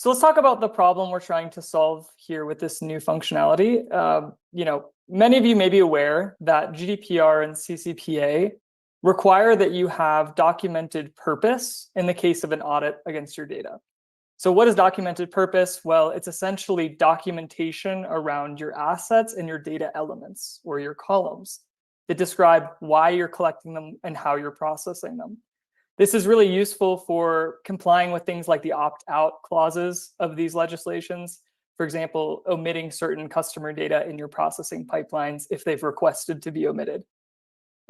So let's talk about the problem we're trying to solve here with this new functionality. Many of you may be aware that GDPR and CCPA require that you have documented purpose in the case of an audit against your data. So what is documented purpose? Well, it's essentially documentation around your assets and your data elements or your columns that describe why you're collecting them and how you're processing them. This is really useful for complying with things like the opt-out clauses of these legislations. For example, omitting certain customer data in your processing pipelines if they've requested to be omitted.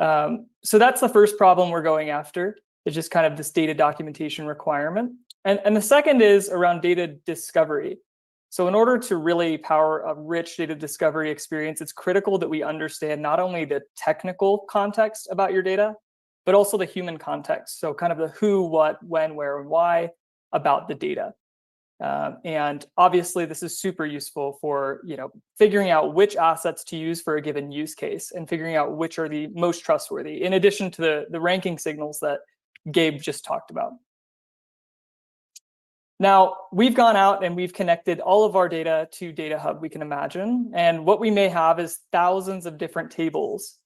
So that's the first problem we're going after. It's just kind of this data documentation requirement. And the second is around data discovery. So in order to really power a rich data discovery experience, it's critical that we understand not only the technical context about your data, but also the human context. So kind of the who, what, when, where, and why about the data. And obviously, this is super useful for figuring out which assets to use for a given use case and figuring out which are the most trustworthy, in addition to the ranking signals that Gabe just talked about. Now, we've gone out and we've connected all of our data to DataHub, we can imagine. And what we may have is thousands of different tables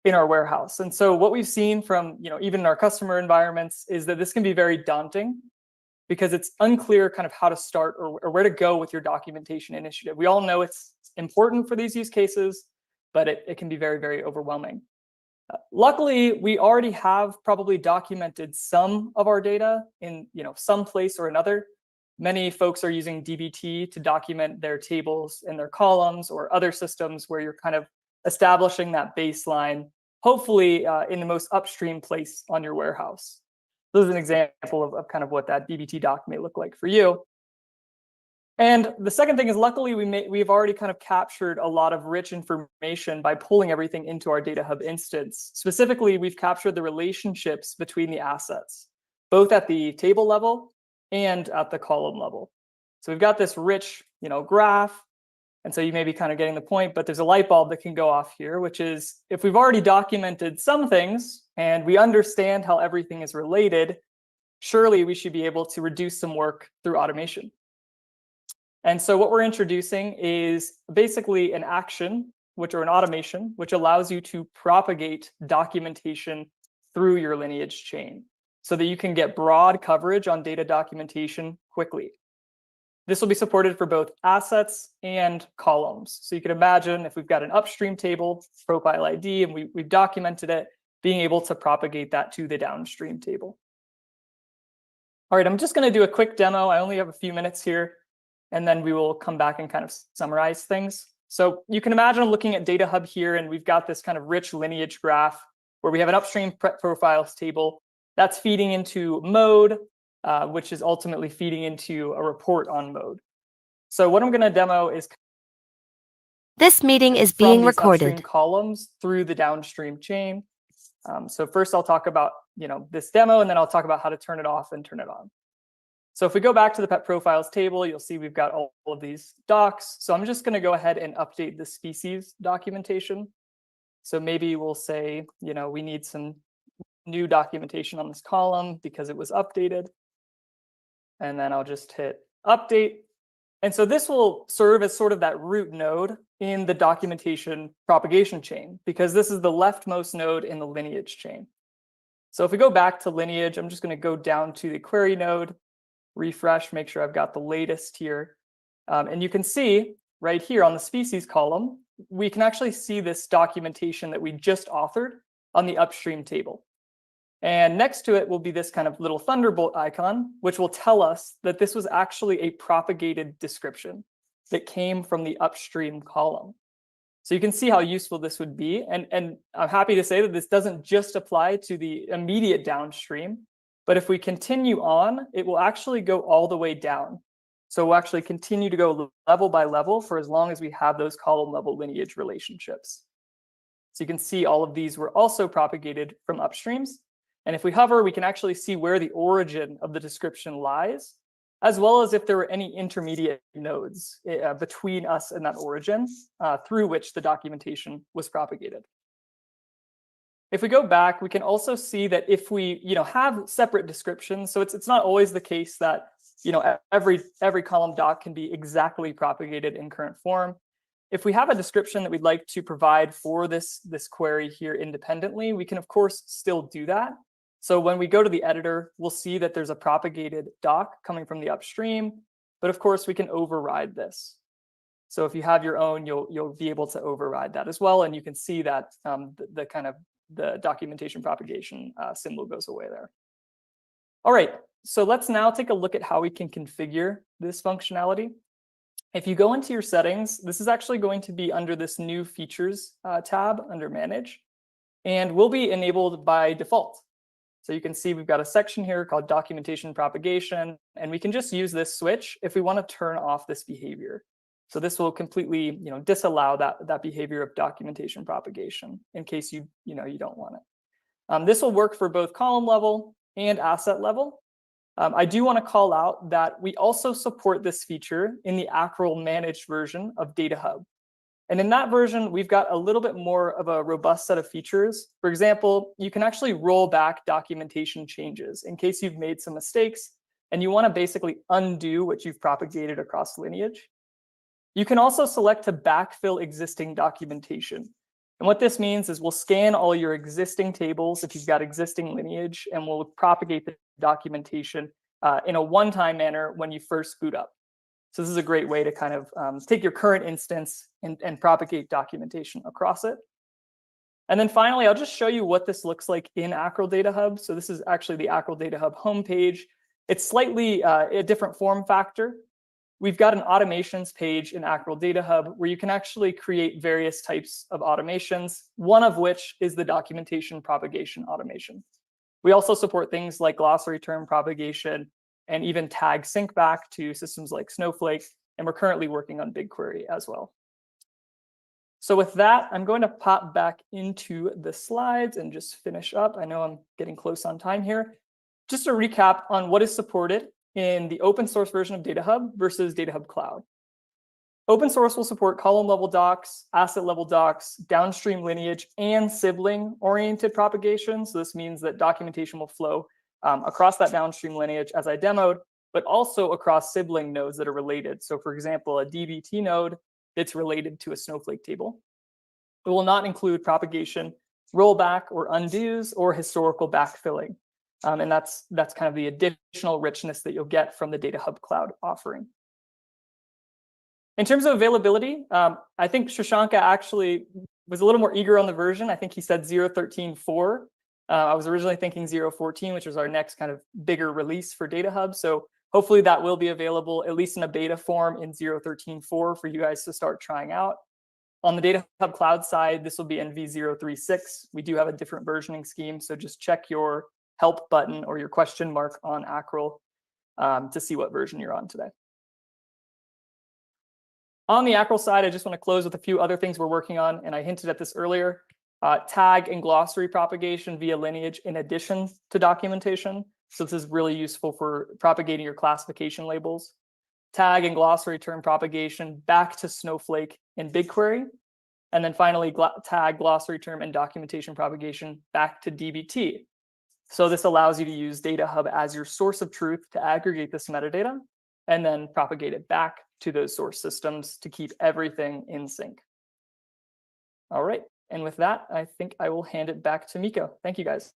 in our warehouse. And so what we've seen from even in our customer environments is that this can be very daunting because it's unclear kind of how to start or where to go with your documentation initiative. We all know it's important for these use cases, but it can be very, very overwhelming. Luckily, we already have probably documented some of our data in some place or another. Many folks are using dbt to document their tables and their columns, or other systems where you're kind of establishing that baseline, hopefully in the most upstream place on your warehouse. This is an example of kind of what that dbt doc may look like for you. And the second thing is, luckily, we've already kind of captured a lot of rich information by pulling everything into our DataHub instance. Specifically, we've captured the relationships between the assets, both at the table level and at the column level. So we've got this rich, graph. And so you may be kind of getting the point, but there's a light bulb that can go off here, which is if we've already documented some things and we understand how everything is related, surely we should be able to reduce some work through automation. And so what we're introducing is basically an action, an automation, which allows you to propagate documentation through your lineage chain so that you can get broad coverage on data documentation quickly. This will be supported for both assets and columns. So you can imagine if we've got an upstream table, profile ID, and we've documented it, being able to propagate that to the downstream table. All right, I'm just going to do a quick demo. I only have a few minutes here, and then we will come back and kind of summarize things. So you can imagine looking at DataHub here, and we've got this kind of rich lineage graph where we have an upstream profiles table that's feeding into mode, which is ultimately feeding into a report on mode. So what I'm going to demo is this meeting is being recorded. Upstream columns through the downstream chain. So first I'll talk about this demo, and then I'll talk about how to turn it off and turn it on. So if we go back to the pet profiles table, you'll see we've got all of these docs. So I'm just going to go ahead and update the species documentation. So maybe we'll say, we need some new documentation on this column because it was updated. And then I'll just hit update. And so this will serve as sort of that root node in the documentation propagation chain, because this is the leftmost node in the lineage chain. So if we go back to lineage, I'm just going to go down to the query node, refresh, make sure I've got the latest here. And you can see right here on the species column, we can actually see this documentation that we just authored on the upstream table. And next to it will be this kind of little thunderbolt icon, which will tell us that this was actually a propagated description that came from the upstream column. So you can see how useful this would be. And I'm happy to say that this doesn't just apply to the immediate downstream, but if we continue on, it will actually go all the way down. So we'll actually continue to go level by level for as long as we have those column level lineage relationships. So you can see all of these were also propagated from upstreams. And if we hover, we can actually see where the origin of the description lies, as well as if there were any intermediate nodes between us and that origin through which the documentation was propagated. If we go back, we can also see that if we have separate descriptions, so it's not always the case that every column doc can be exactly propagated in current form. If we have a description that we'd like to provide for this query here independently, we can of course still do that. So when we go to the editor, we'll see that there's a propagated doc coming from the upstream, but of course we can override this. So if you have your own, you'll be able to override that as well, and you can see that the documentation propagation symbol goes away there. All right, so let's now take a look at how we can configure this functionality. If you go into your settings, this is actually going to be under this new features tab under manage, and will be enabled by default. So you can see we've got a section here called documentation propagation, and we can just use this switch if we want to turn off this behavior. So this will completely disallow that behavior of documentation propagation in case you don't want it. This will work for both column level and asset level. I do want to call out that we also support this feature in the Acral managed version of DataHub. And in that version, we've got a little bit more of a robust set of features. For example, you can actually roll back documentation changes in case you've made some mistakes and you want to basically undo what you've propagated across lineage. You can also select to backfill existing documentation. And what this means is we'll scan all your existing tables if you've got existing lineage, and we'll propagate the documentation in a one-time manner when you first boot up. So this is a great way to kind of take your current instance and propagate documentation across it. And then finally, I'll just show you what this looks like in Acral DataHub. So this is actually the Acral DataHub homepage. It's slightly a different form factor. We've got an automations page in Acral DataHub where you can actually create various types of automations, one of which is the documentation propagation automation. We also support things like glossary term propagation and even tag sync back to systems like Snowflake, and we're currently working on BigQuery as well. So with that, I'm going to pop back into the slides and just finish up. I know I'm getting close on time here. Just to recap on what is supported in the open source version of DataHub versus DataHub Cloud. Open source will support column level docs, asset level docs, downstream lineage, and sibling oriented propagation. So this means that documentation will flow across that downstream lineage as I demoed, but also across sibling nodes that are related. So for example, a DBT node that's related to a Snowflake table. It will not include propagation, rollback, or undos, or historical backfilling. And that's kind of the additional richness that you'll get from the DataHub Cloud offering. In terms of availability, I think Shashanka actually was a little more eager on the version. I think he said 0.13.4. I was originally thinking 0.14, which was our next kind of bigger release for DataHub. So hopefully that will be available, at least in a beta form, in 0.13.4 for you guys to start trying out. On the DataHub Cloud side, this will be in v0.3.6. We do have a different versioning scheme, so just check your help button or your question mark on Acral to see what version you're on today. On the Acral side, I just want to close with a few other things we're working on, and I hinted at this earlier. Tag and glossary propagation via lineage in addition to documentation. So this is really useful for propagating your classification labels. Tag and glossary term propagation back to Snowflake in BigQuery. And then finally, tag, glossary term, and documentation propagation back to DBT. So this allows you to use DataHub as your source of truth to aggregate this metadata and then propagate it back to those source systems to keep everything in sync. All right, and with that, I think I will hand it back to Miko. Thank you, guys.